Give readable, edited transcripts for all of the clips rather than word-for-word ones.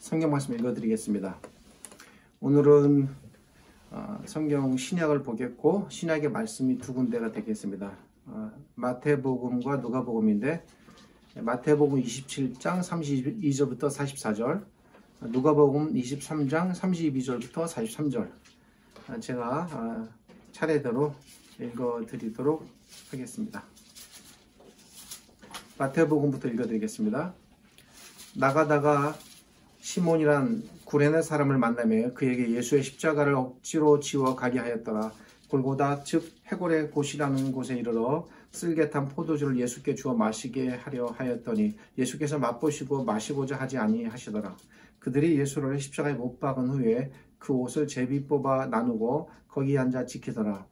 성경 말씀 읽어드리겠습니다. 오늘은 성경 신약을 보겠고 신약의 말씀이 두 군데가 되겠습니다. 마태복음과 누가복음인데 마태복음 27장 32절부터 44절, 누가복음 23장 32절부터 43절 제가 차례대로 읽어드리도록 하겠습니다. 마태복음부터 읽어드리겠습니다. 나가다가 시몬이란 구레네 사람을 만나며 그에게 예수의 십자가를 억지로 지워 가게 하였더라. 골고다 즉 해골의 곳이라는 곳에 이르러 쓸개탄 포도주를 예수께 주어 마시게 하려 하였더니 예수께서 맛보시고 마시고자 하지 아니하시더라. 그들이 예수를 십자가에 못 박은 후에 그 옷을 제비 뽑아 나누고 거기 앉아 지키더라.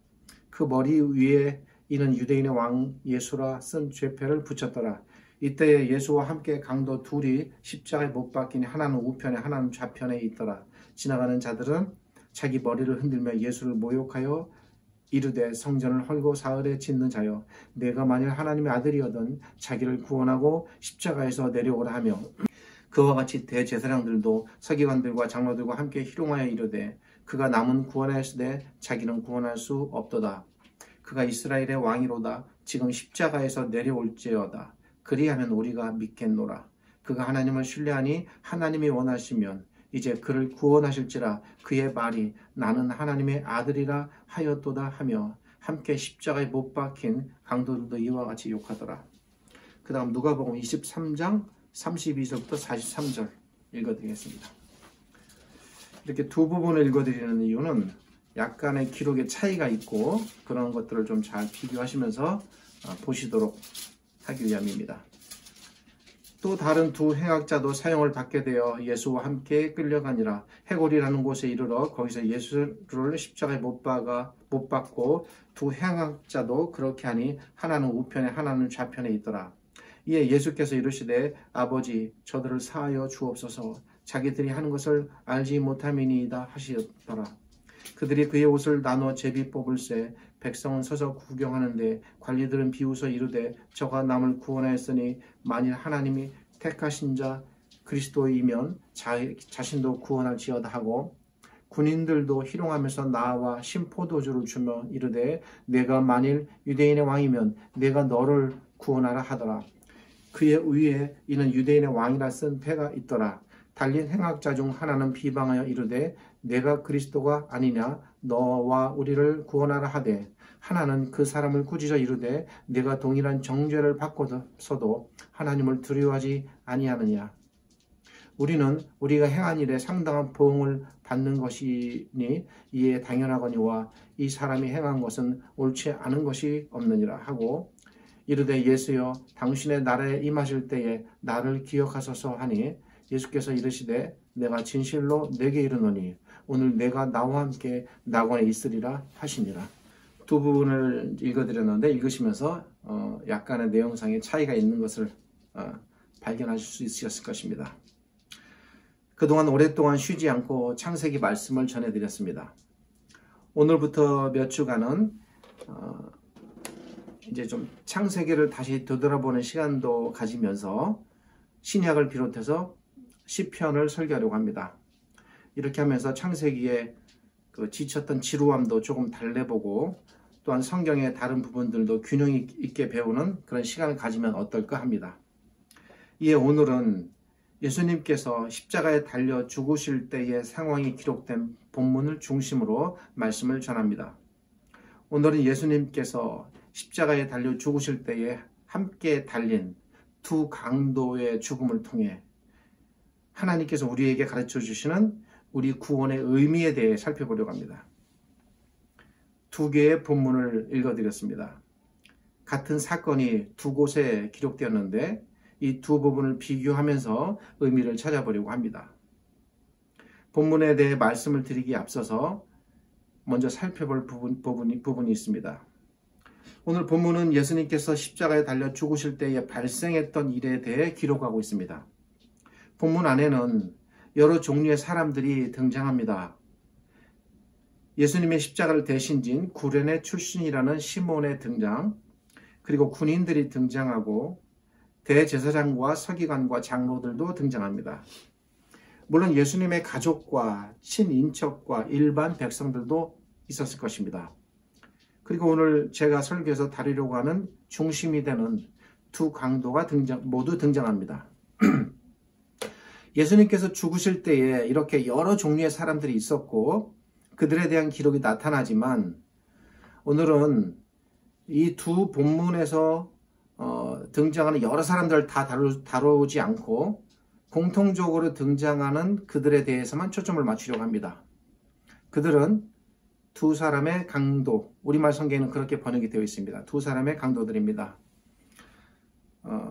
그 머리 위에 이는 유대인의 왕 예수라 쓴 죄패를 붙였더라. 이때에 예수와 함께 강도 둘이 십자가에 못 박히니 하나는 우편에 하나는 좌편에 있더라. 지나가는 자들은 자기 머리를 흔들며 예수를 모욕하여 이르되 성전을 헐고 사흘에 짓는 자여 내가 만일 하나님의 아들이거든 자기를 구원하고 십자가에서 내려오라 하며 그와 같이 대제사장들도 서기관들과 장로들과 함께 희롱하여 이르되 그가 남은 구원하였으되 자기는 구원할 수 없도다. 그가 이스라엘의 왕이로다. 지금 십자가에서 내려올지어다. 그리하면 우리가 믿겠노라. 그가 하나님을 신뢰하니 하나님이 원하시면 이제 그를 구원하실지라. 그의 말이 나는 하나님의 아들이라 하였도다 하며 함께 십자가에 못 박힌 강도들도 이와 같이 욕하더라. 그 다음 누가복음 23장 32절부터 43절 읽어드리겠습니다. 이렇게 두 부분을 읽어드리는 이유는 약간의 기록의 차이가 있고 그런 것들을 좀 잘 비교하시면서 보시도록 하기 위함입니다. 또 다른 두 행악자도 사형을 받게 되어 예수와 함께 끌려가니라. 해골이라는 곳에 이르러 거기서 예수를 십자가에 못 박고 두 행악자도 그렇게 하니 하나는 우편에 하나는 좌편에 있더라. 이에 예수께서 이르시되 아버지 저들을 사하여 주옵소서 자기들이 하는 것을 알지 못함이니이다 하시더라. 그들이 그의 옷을 나눠 제비 뽑을새 백성은 서서 구경하는데 관리들은 비웃어 이르되 저가 남을 구원하였으니 만일 하나님이 택하신 자 그리스도이면 자신도 구원할지어다 하고 군인들도 희롱하면서 나와 신포도주를 주며 이르되 내가 만일 유대인의 왕이면 내가 너를 구원하라 하더라. 그의 위에 이는 유대인의 왕이라 쓴 패가 있더라. 달린 행악자 중 하나는 비방하여 이르되 내가 그리스도가 아니냐 너와 우리를 구원하라 하되 하나는 그 사람을 꾸짖어 이르되 내가 동일한 정죄를 받고서도 하나님을 두려워하지 아니하느냐. 우리는 우리가 행한 일에 상당한 보응을 받는 것이니 이에 당연하거니와 이 사람이 행한 것은 옳지 않은 것이 없느니라 하고 이르되 예수여 당신의 나라에 임하실 때에 나를 기억하소서 하니 예수께서 이르시되 내가 진실로 내게 이르노니 오늘 내가 나와 함께 낙원에 있으리라 하시니라. 두 부분을 읽어드렸는데 읽으시면서 약간의 내용상의 차이가 있는 것을 발견하실 수 있으셨을 것입니다. 그동안 오랫동안 쉬지 않고 창세기 말씀을 전해드렸습니다. 오늘부터 몇 주간은 이제 좀 창세기를 다시 되돌아보는 시간도 가지면서 신약을 비롯해서 시편을 설교하려고 합니다. 이렇게 하면서 창세기에 그 지쳤던 지루함도 조금 달래보고 또한 성경의 다른 부분들도 균형 있게 배우는 그런 시간을 가지면 어떨까 합니다. 이에 오늘은 예수님께서 십자가에 달려 죽으실 때의 상황이 기록된 본문을 중심으로 말씀을 전합니다. 오늘은 예수님께서 십자가에 달려 죽으실 때에 함께 달린 두 강도의 죽음을 통해 하나님께서 우리에게 가르쳐 주시는 우리 구원의 의미에 대해 살펴보려고 합니다. 두 개의 본문을 읽어드렸습니다. 같은 사건이 두 곳에 기록되었는데 이 두 부분을 비교하면서 의미를 찾아보려고 합니다. 본문에 대해 말씀을 드리기에 앞서서 먼저 살펴볼 부분이 있습니다. 오늘 본문은 예수님께서 십자가에 달려 죽으실 때에 발생했던 일에 대해 기록하고 있습니다. 본문 안에는 여러 종류의 사람들이 등장합니다. 예수님의 십자가를 대신 진 구레네 출신이라는 시몬의 등장, 그리고 군인들이 등장하고 대제사장과 서기관과 장로들도 등장합니다. 물론 예수님의 가족과 친인척과 일반 백성들도 있었을 것입니다. 그리고 오늘 제가 설교에서 다루려고 하는 중심이 되는 두 강도가 모두 등장합니다. 예수님께서 죽으실 때에 이렇게 여러 종류의 사람들이 있었고 그들에 대한 기록이 나타나지만 오늘은 이 두 본문에서 등장하는 여러 사람들을 다 다루지 않고 공통적으로 등장하는 그들에 대해서만 초점을 맞추려고 합니다. 그들은 두 사람의 강도, 우리말 성경에는 그렇게 번역이 되어 있습니다. 두 사람의 강도들입니다.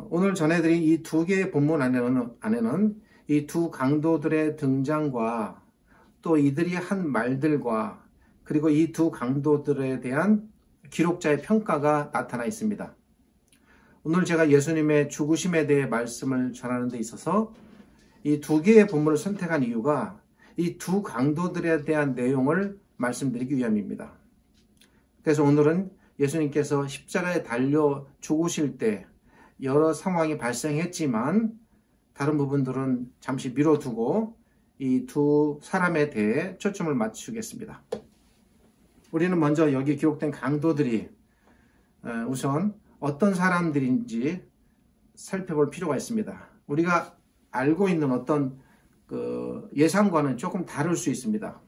오늘 전해드린 이 두 개의 본문 안에는 이 두 강도들의 등장과 또 이들이 한 말들과 그리고 이 두 강도들에 대한 기록자의 평가가 나타나 있습니다. 오늘 제가 예수님의 죽으심에 대해 말씀을 전하는 데 있어서 이 두 개의 본문을 선택한 이유가 이 두 강도들에 대한 내용을 말씀드리기 위함입니다. 그래서 오늘은 예수님께서 십자가에 달려 죽으실 때 여러 상황이 발생했지만 다른 부분들은 잠시 미뤄두고 이 두 사람에 대해 초점을 맞추겠습니다. 우리는 먼저 여기 기록된 강도들이 우선 어떤 사람들인지 살펴볼 필요가 있습니다. 우리가 알고 있는 어떤 예상과는 조금 다를 수 있습니다.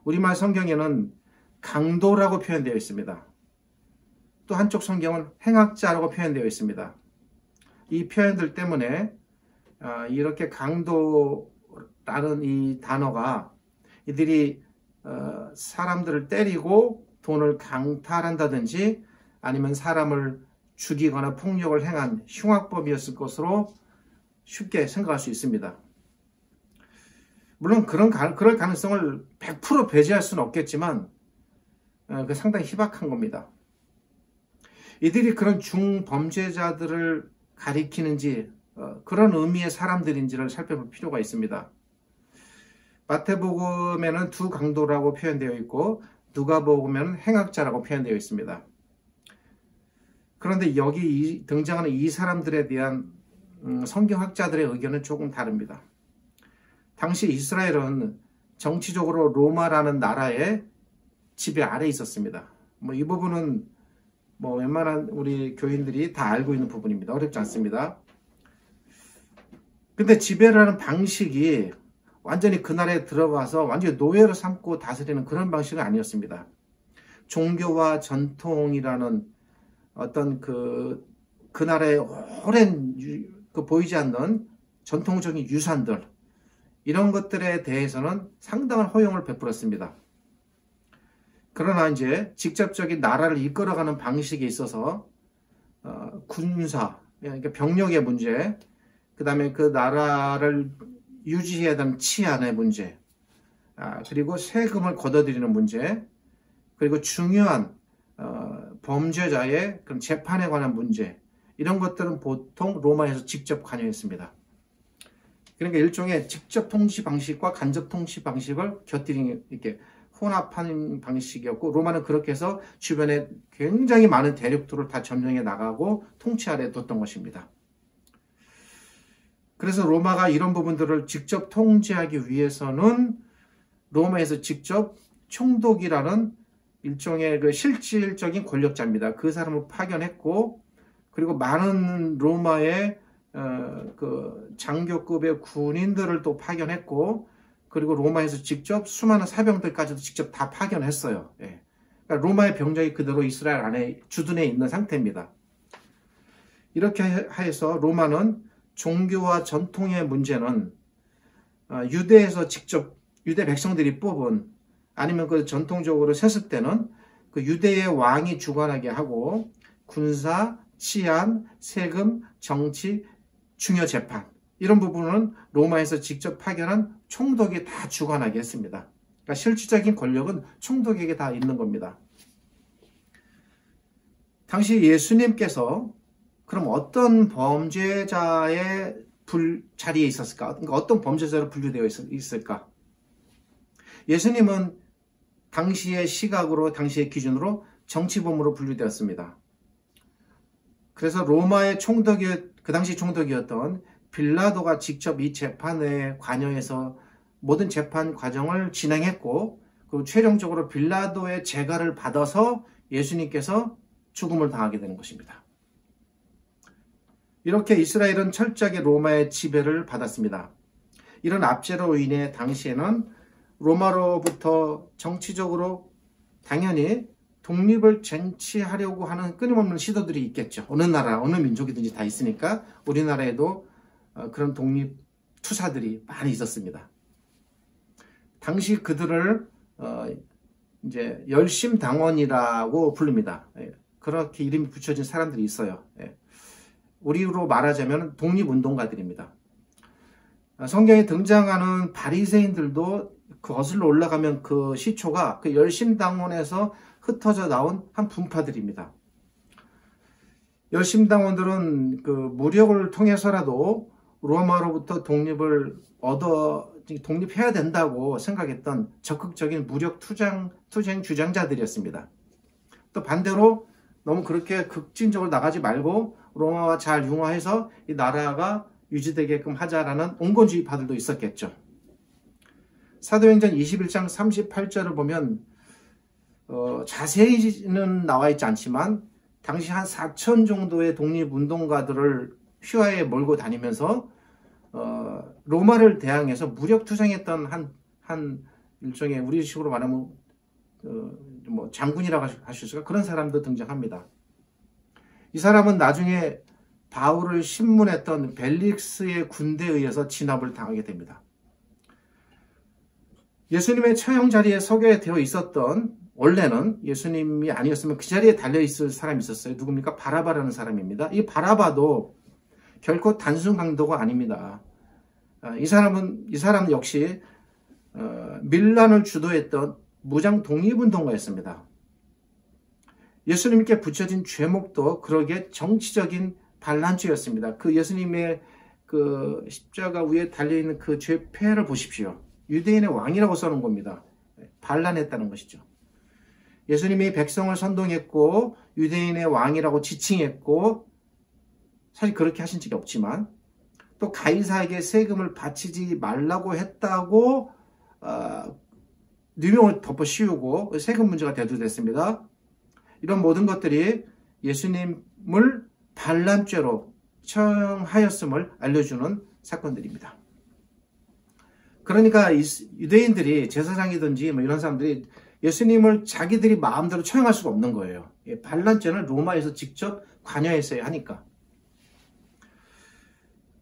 우리말 성경에는 강도라고 표현되어 있습니다. 또 한쪽 성경은 행악자라고 표현되어 있습니다. 이 표현들 때문에 이렇게 강도라는 이 단어가 이들이 사람들을 때리고 돈을 강탈한다든지 아니면 사람을 죽이거나 폭력을 행한 흉악범이었을 것으로 쉽게 생각할 수 있습니다. 물론 그럴 가능성을 100% 배제할 수는 없겠지만 상당히 희박한 겁니다. 이들이 그런 중범죄자들을 가리키는지 그런 의미의 사람들인지를 살펴볼 필요가 있습니다. 마태복음에는 두 강도라고 표현되어 있고 누가복음에는 행악자라고 표현되어 있습니다. 그런데 여기 등장하는 이 사람들에 대한 성경학자들의 의견은 조금 다릅니다. 당시 이스라엘은 정치적으로 로마라는 나라의 지배 아래에 있었습니다. 이 부분은 웬만한 우리 교인들이 다 알고 있는 부분입니다. 어렵지 않습니다. 근데 지배를 하는 방식이 완전히 그 나라에 들어가서 완전히 노예로 삼고 다스리는 그런 방식은 아니었습니다. 종교와 전통이라는 어떤 그 나라의 오랜 보이지 않는 전통적인 유산들 이런 것들에 대해서는 상당한 허용을 베풀었습니다. 그러나 이제 직접적인 나라를 이끌어가는 방식에 있어서 군사, 그러니까 병력의 문제, 그 다음에 그 나라를 유지해야 되는 치안의 문제, 그리고 세금을 걷어들이는 문제, 그리고 중요한 범죄자의 그런 재판에 관한 문제, 이런 것들은 보통 로마에서 직접 관여했습니다. 그러니까 일종의 직접 통치 방식과 간접 통치 방식을 곁들인 이렇게 혼합한 방식이었고, 로마는 그렇게 해서 주변에 굉장히 많은 대륙들을 다 점령해 나가고 통치 아래 뒀던 것입니다. 그래서 로마가 이런 부분들을 직접 통제하기 위해서는 로마에서 직접 총독이라는 일종의 그 실질적인 권력자입니다. 그 사람을 파견했고, 그리고 많은 로마의 그 장교급의 군인들을 또 파견했고, 그리고 로마에서 직접 수많은 사병들까지도 직접 다 파견했어요. 예. 그러니까 로마의 병력이 그대로 이스라엘 안에 주둔해 있는 상태입니다. 이렇게 해서 로마는 종교와 전통의 문제는 유대에서 직접 유대 백성들이 뽑은, 아니면 그 전통적으로 세습되는 그 유대의 왕이 주관하게 하고, 군사, 치안, 세금, 정치, 중요 재판, 이런 부분은 로마에서 직접 파견한 총독이 다 주관하게 했습니다. 그러니까 실질적인 권력은 총독에게 다 있는 겁니다. 당시 예수님께서 그럼 어떤 범죄자의 자리에 있었을까? 그러니까 어떤 범죄자로 분류되어 있을까? 예수님은 당시의 시각으로, 당시의 기준으로 정치범으로 분류되었습니다. 그래서 로마의 그 당시 총독이었던 빌라도가 직접 이 재판에 관여해서 모든 재판 과정을 진행했고, 그리고 최종적으로 빌라도의 재가를 받아서 예수님께서 죽음을 당하게 되는 것입니다. 이렇게 이스라엘은 철저하게 로마의 지배를 받았습니다. 이런 압제로 인해 당시에는 로마로부터 정치적으로 당연히 독립을 쟁취하려고 하는 끊임없는 시도들이 있겠죠. 어느 나라, 어느 민족이든지 다 있으니까 우리나라에도 그런 독립 투사들이 많이 있었습니다. 당시 그들을 이제 열심당원이라고 부릅니다. 그렇게 이름이 붙여진 사람들이 있어요. 우리로 말하자면 독립운동가들입니다. 성경에 등장하는 바리새인들도 거슬러 올라가면 그 시초가 그 열심당원에서 흩어져 나온 한 분파들입니다. 열심당원들은 그 무력을 통해서라도 로마로부터 독립해야 된다고 생각했던 적극적인 무력 투쟁 주장자들이었습니다. 또 반대로 너무 그렇게 극진적으로 나가지 말고 로마와 잘 융화해서 이 나라가 유지되게끔 하자라는 온건주의파들도 있었겠죠. 사도행전 21장 38절을 보면 자세히는 나와 있지 않지만 당시 한 4천 정도의 독립운동가들을 휘하에 몰고 다니면서 로마를 대항해서 무력투쟁했던 한 일종의 우리식으로 말하면 뭐 장군이라고 하실 수가 그런 사람도 등장합니다. 이 사람은 나중에 바울을 신문했던 벨릭스의 군대에 의해서 진압을 당하게 됩니다. 예수님의 처형 자리에 서게 되어 있었던, 원래는 예수님이 아니었으면 그 자리에 달려있을 사람이 있었어요. 누굽니까? 바라바라는 사람입니다. 이 바라바도 결코 단순 강도가 아닙니다. 이 사람 역시 밀란을 주도했던 무장 독립운동가였습니다. 예수님께 붙여진 죄목도 그러게 정치적인 반란죄였습니다. 그 예수님의 그 십자가 위에 달려있는 그 죄패를 보십시오. 유대인의 왕이라고 써놓은 겁니다. 반란했다는 것이죠. 예수님이 백성을 선동했고 유대인의 왕이라고 지칭했고, 사실 그렇게 하신 적이 없지만 또 가이사에게 세금을 바치지 말라고 했다고 누명을 덮어 씌우고 세금 문제가 대두됐습니다. 이런 모든 것들이 예수님을 반란죄로 처형하였음을 알려주는 사건들입니다. 그러니까 유대인들이 제사장이든지 뭐 이런 사람들이 예수님을 자기들이 마음대로 처형할 수가 없는 거예요. 반란죄는 로마에서 직접 관여했어야 하니까.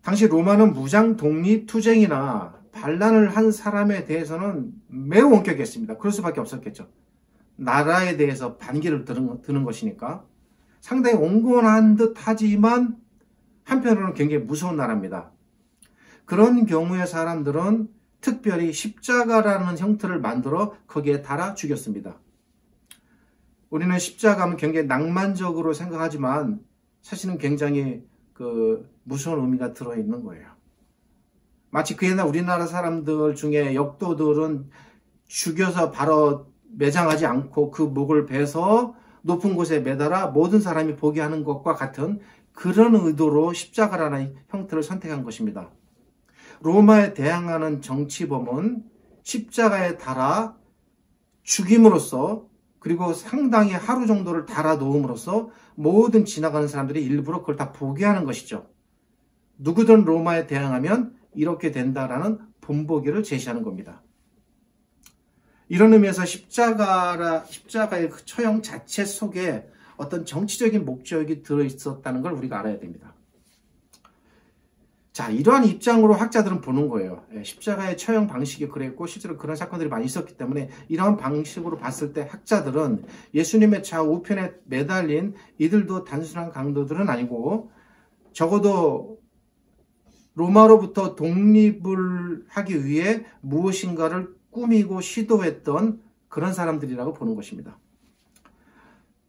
당시 로마는 무장 독립투쟁이나 반란을 한 사람에 대해서는 매우 엄격했습니다. 그럴 수밖에 없었겠죠. 나라에 대해서 반기를 드는 것이니까 상당히 온건한 듯 하지만 한편으로는 굉장히 무서운 나라입니다. 그런 경우에 사람들은 특별히 십자가라는 형태를 만들어 거기에 달아 죽였습니다. 우리는 십자가는 굉장히 낭만적으로 생각하지만 사실은 굉장히 무서운 의미가 들어있는 거예요. 마치 그 옛날 우리나라 사람들 중에 역도들은 죽여서 바로 매장하지 않고 그 목을 베서 높은 곳에 매달아 모든 사람이 보게 하는 것과 같은 그런 의도로 십자가라는 형태를 선택한 것입니다. 로마에 대항하는 정치범은 십자가에 달아 죽임으로써, 그리고 상당히 하루 정도를 달아 놓음으로써 모든 지나가는 사람들이 일부러 그걸 다 보게 하는 것이죠. 누구든 로마에 대항하면 이렇게 된다라는 본보기를 제시하는 겁니다. 이런 의미에서 십자가의 그 처형 자체 속에 어떤 정치적인 목적이 들어있었다는 걸 우리가 알아야 됩니다. 자, 이러한 입장으로 학자들은 보는 거예요. 십자가의 처형 방식이 그랬고 실제로 그런 사건들이 많이 있었기 때문에 이러한 방식으로 봤을 때 학자들은 예수님의 좌우편에 매달린 이들도 단순한 강도들은 아니고 적어도 로마로부터 독립을 하기 위해 무엇인가를 꾸미고 시도했던 그런 사람들이라고 보는 것입니다.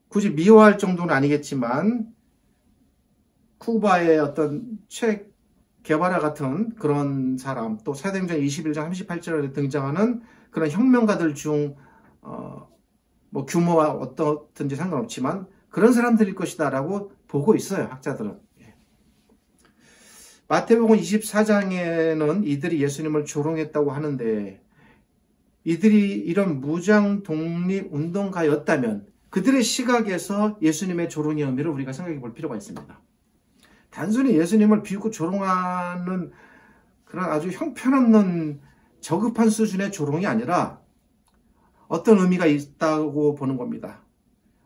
굳이 미워할 정도는 아니겠지만 쿠바의 어떤 체 게바라 같은 그런 사람, 또 사도행전 21장 38절에 등장하는 그런 혁명가들 중 뭐 규모와 어떻든지 상관없지만 그런 사람들일 것이다 라고 보고 있어요, 학자들은. 마태복음 24장에는 이들이 예수님을 조롱했다고 하는데 이들이 이런 무장 독립 운동가였다면 그들의 시각에서 예수님의 조롱의 의미를 우리가 생각해 볼 필요가 있습니다. 단순히 예수님을 비웃고 조롱하는 그런 아주 형편없는 저급한 수준의 조롱이 아니라 어떤 의미가 있다고 보는 겁니다.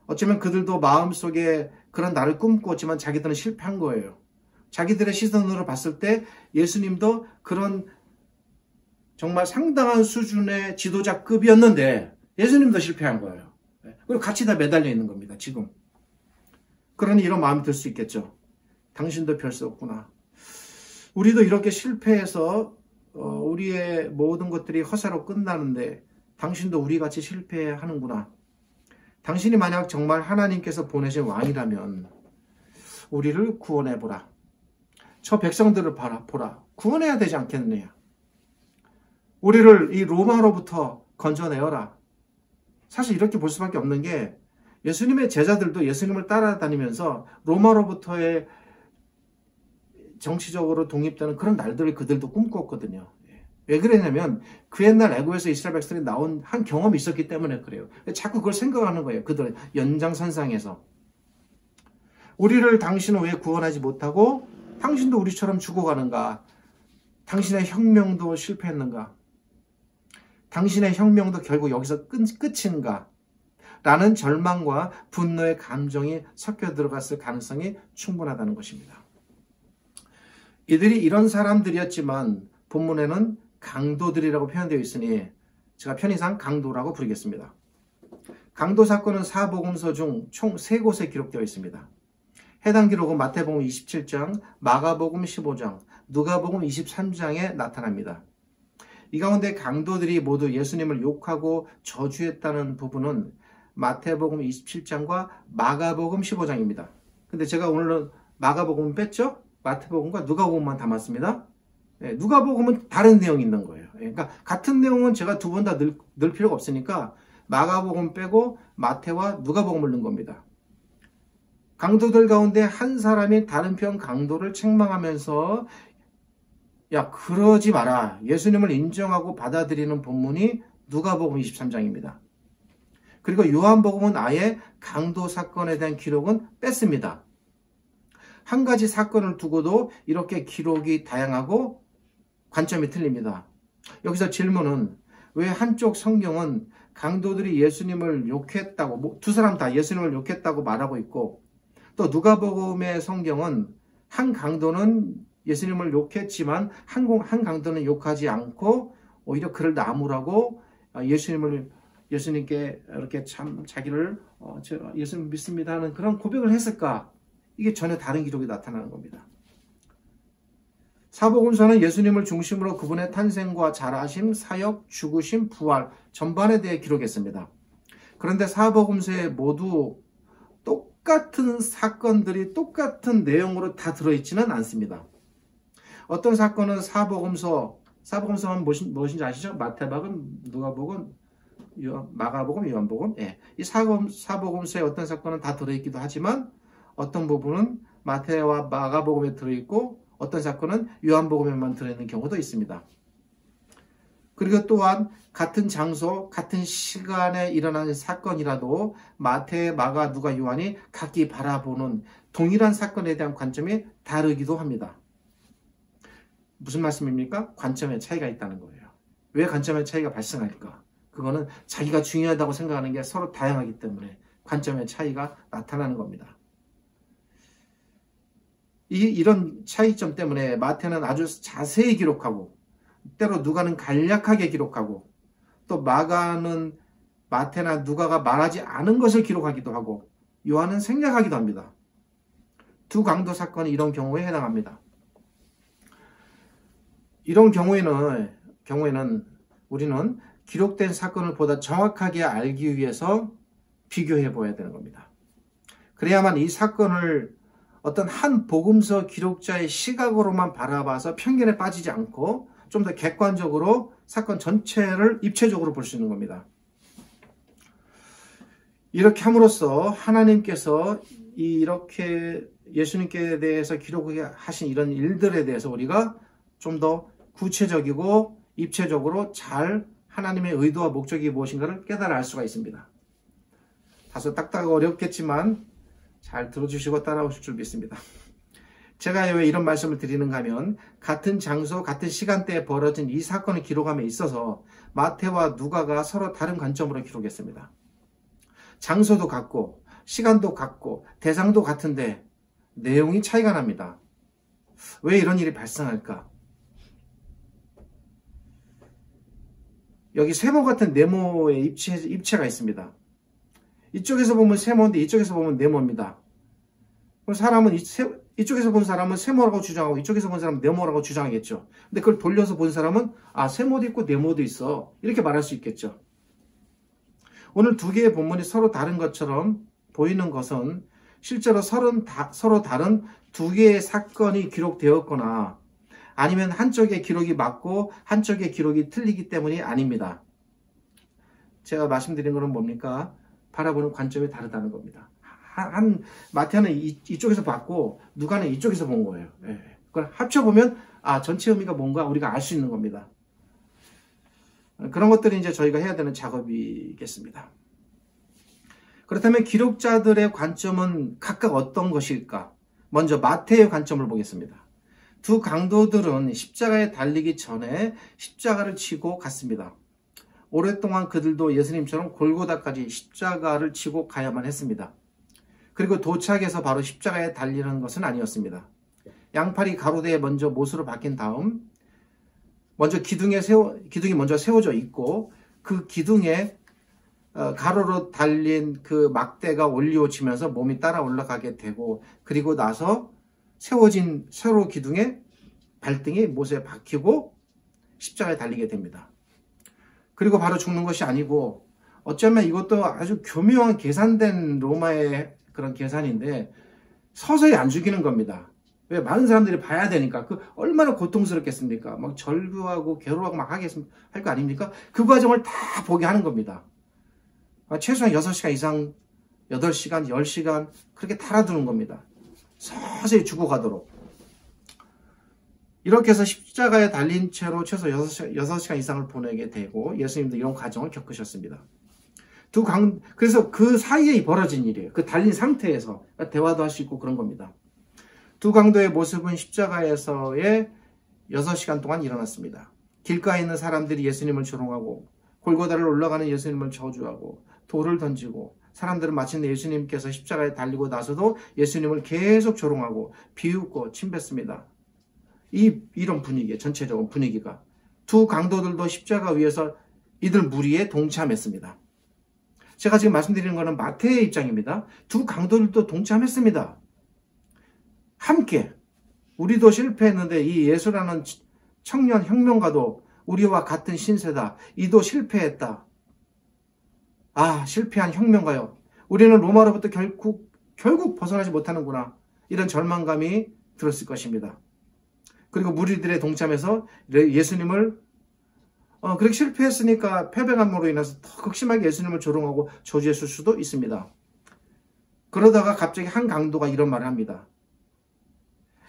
어쩌면 그들도 마음속에 그런 나를 꿈꾸었지만 자기들은 실패한 거예요. 자기들의 시선으로 봤을 때 예수님도 그런 정말 상당한 수준의 지도자급이었는데 예수님도 실패한 거예요. 그리고 같이 다 매달려 있는 겁니다. 지금. 그러니 이런 마음이 들 수 있겠죠. 당신도 별 수 없구나. 우리도 이렇게 실패해서 우리의 모든 것들이 허사로 끝나는데 당신도 우리같이 실패하는구나. 당신이 만약 정말 하나님께서 보내신 왕이라면 우리를 구원해보라. 저 백성들을 보라. 구원해야 되지 않겠느냐. 우리를 이 로마로부터 건져내어라. 사실 이렇게 볼 수밖에 없는 게 예수님의 제자들도 예수님을 따라다니면서 로마로부터의 정치적으로 독립되는 그런 날들을 그들도 꿈꿨거든요. 왜 그랬냐면 그 옛날 애굽에서 이스라엘 백성이 나온 한 경험이 있었기 때문에 그래요. 자꾸 그걸 생각하는 거예요. 그들의 연장선상에서. 우리를 당신은 왜 구원하지 못하고 당신도 우리처럼 죽어가는가? 당신의 혁명도 실패했는가? 당신의 혁명도 결국 여기서 끝인가? 라는 절망과 분노의 감정이 섞여 들어갔을 가능성이 충분하다는 것입니다. 이들이 이런 사람들이었지만 본문에는 강도들이라고 표현되어 있으니 제가 편의상 강도라고 부르겠습니다. 강도 사건은 사복음서 중 총 3곳에 기록되어 있습니다. 해당 기록은 마태복음 27장, 마가복음 15장, 누가복음 23장에 나타납니다. 이 가운데 강도들이 모두 예수님을 욕하고 저주했다는 부분은 마태복음 27장과 마가복음 15장입니다. 근데 제가 오늘은 마가복음 뺐죠? 마태복음과 누가복음만 담았습니다. 누가복음은 다른 내용이 있는 거예요. 그러니까 같은 내용은 제가 두 번 다 넣을 필요가 없으니까 마가복음 빼고 마태와 누가복음을 넣은 겁니다. 강도들 가운데 한 사람이 다른 편 강도를 책망하면서 야, 그러지 마라. 예수님을 인정하고 받아들이는 본문이 누가복음 23장입니다. 그리고 요한복음은 아예 강도 사건에 대한 기록은 뺐습니다. 한 가지 사건을 두고도 이렇게 기록이 다양하고 관점이 틀립니다. 여기서 질문은 왜 한쪽 성경은 강도들이 예수님을 욕했다고, 두 사람 다 예수님을 욕했다고 말하고 있고 또 누가복음의 성경은 한 강도는 예수님을 욕했지만 한 강도는 욕하지 않고 오히려 그를 나무라고 예수님께 이렇게 참 자기를 예수님 믿습니다 하는 그런 고백을 했을까? 이게 전혀 다른 기록이 나타나는 겁니다. 사복음서는 예수님을 중심으로 그분의 탄생과 자라심, 사역, 죽으심, 부활 전반에 대해 기록했습니다. 그런데 사복음서에 모두 똑같은 사건들이 똑같은 내용으로 다 들어있지는 않습니다. 어떤 사건은 사복음서는 무엇인지 아시죠? 마태복음, 누가복음, 마가복음, 요한복음. 이 사복음서에 어떤 사건은 다 들어있기도 하지만 어떤 부분은 마태와 마가복음에 들어있고 어떤 사건은 요한복음에만 들어있는 경우도 있습니다. 그리고 또한 같은 장소, 같은 시간에 일어나는 사건이라도 마태, 마가, 누가, 요한이 각기 바라보는 동일한 사건에 대한 관점이 다르기도 합니다. 무슨 말씀입니까? 관점의 차이가 있다는 거예요. 왜 관점의 차이가 발생할까? 그거는 자기가 중요하다고 생각하는 게 서로 다양하기 때문에 관점의 차이가 나타나는 겁니다. 이런 차이점 때문에 마태는 아주 자세히 기록하고 때로 누가는 간략하게 기록하고 또 마태나 누가가 말하지 않은 것을 기록하기도 하고 요한은 생략하기도 합니다. 두 강도 사건이 이런 경우에 해당합니다. 이런 경우에는 우리는 기록된 사건을 보다 정확하게 알기 위해서 비교해 보아야 되는 겁니다. 그래야만 이 사건을 어떤 한 복음서 기록자의 시각으로만 바라봐서 편견에 빠지지 않고 좀 더 객관적으로 사건 전체를 입체적으로 볼 수 있는 겁니다. 이렇게 함으로써 하나님께서 이렇게 예수님께 대해서 기록하신 이런 일들에 대해서 우리가 좀 더 구체적이고 입체적으로 잘 하나님의 의도와 목적이 무엇인가를 깨달아 알 수가 있습니다. 다소 딱딱하고 어렵겠지만 잘 들어주시고 따라오실 줄 믿습니다. 제가 왜 이런 말씀을 드리는가 하면 같은 장소, 같은 시간대에 벌어진 이 사건을 기록함에 있어서 마태와 누가가 서로 다른 관점으로 기록했습니다. 장소도 같고 시간도 같고 대상도 같은데 내용이 차이가 납니다. 왜 이런 일이 발생할까? 여기 세모 같은 네모의 입체가 있습니다. 이쪽에서 보면 세모인데 이쪽에서 보면 네모입니다. 사람은 이쪽에서 본 사람은 세모라고 주장하고 이쪽에서 본 사람은 네모라고 주장하겠죠. 근데 그걸 돌려서 본 사람은 세모도 있고 네모도 있어, 이렇게 말할 수 있겠죠. 오늘 두 개의 본문이 서로 다른 것처럼 보이는 것은 실제로 서로 다른 두 개의 사건이 기록되었거나 아니면 한쪽의 기록이 맞고 한쪽의 기록이 틀리기 때문이 아닙니다. 제가 말씀드린 것은 뭡니까? 바라보는 관점이 다르다는 겁니다. 마태는 이쪽에서 봤고 누가는 이쪽에서 본 거예요. 그걸 합쳐보면 전체 의미가 뭔가 우리가 알 수 있는 겁니다. 그런 것들이 이제 저희가 해야 되는 작업이겠습니다. 그렇다면 기록자들의 관점은 각각 어떤 것일까? 먼저 마태의 관점을 보겠습니다. 두 강도들은 십자가에 달리기 전에 십자가를 치고 갔습니다. 오랫동안 그들도 예수님처럼 골고다까지 십자가를 치고 가야만 했습니다. 그리고 도착해서 바로 십자가에 달리는 것은 아니었습니다. 양팔이 가로대에 먼저 못으로 박힌 다음 먼저 기둥이 먼저 세워져 있고 그 기둥에 가로로 달린 그 막대가 올리워지면서 몸이 따라 올라가게 되고 그리고 나서 세워진 세로 기둥에 발등이 못에 박히고 십자가에 달리게 됩니다. 그리고 바로 죽는 것이 아니고 어쩌면 이것도 아주 교묘한 계산된 로마의 그런 계산인데 서서히 안 죽이는 겁니다. 왜? 많은 사람들이 봐야 되니까. 그 얼마나 고통스럽겠습니까? 막 절규하고 괴로워하고 막 할 거 아닙니까? 그 과정을 다 보게 하는 겁니다. 최소한 6시간 이상, 8시간, 10시간 그렇게 달아두는 겁니다. 서서히 죽어가도록. 이렇게 해서 십자가에 달린 채로 최소 6시간 이상을 보내게 되고 예수님도 이런 과정을 겪으셨습니다. 그래서 그 사이에 벌어진 일이에요. 그 달린 상태에서 대화도 할 수 있고 그런 겁니다. 두 강도의 모습은 십자가에서의 6시간 동안 일어났습니다. 길가에 있는 사람들이 예수님을 조롱하고 골고다를 올라가는 예수님을 저주하고 돌을 던지고 사람들은 마침내 예수님께서 십자가에 달리고 나서도 예수님을 계속 조롱하고 비웃고 침뱉습니다. 이런 분위기, 전체적인 분위기가 두 강도들도 십자가 위에서 이들 무리에 동참했습니다. 제가 지금 말씀드리는 것은 마태의 입장입니다. 두 강도들도 동참했습니다. 함께 우리도 실패했는데 이 예수라는 청년 혁명가도 우리와 같은 신세다. 이도 실패했다. 실패한 혁명가요. 우리는 로마로부터 결국 벗어나지 못하는구나. 이런 절망감이 들었을 것입니다. 그리고 무리들의 동참해서 예수님을 그렇게 실패했으니까 패배감으로 인해서 더 극심하게 예수님을 조롱하고 저주했을 수도 있습니다. 그러다가 갑자기 한 강도가 이런 말을 합니다.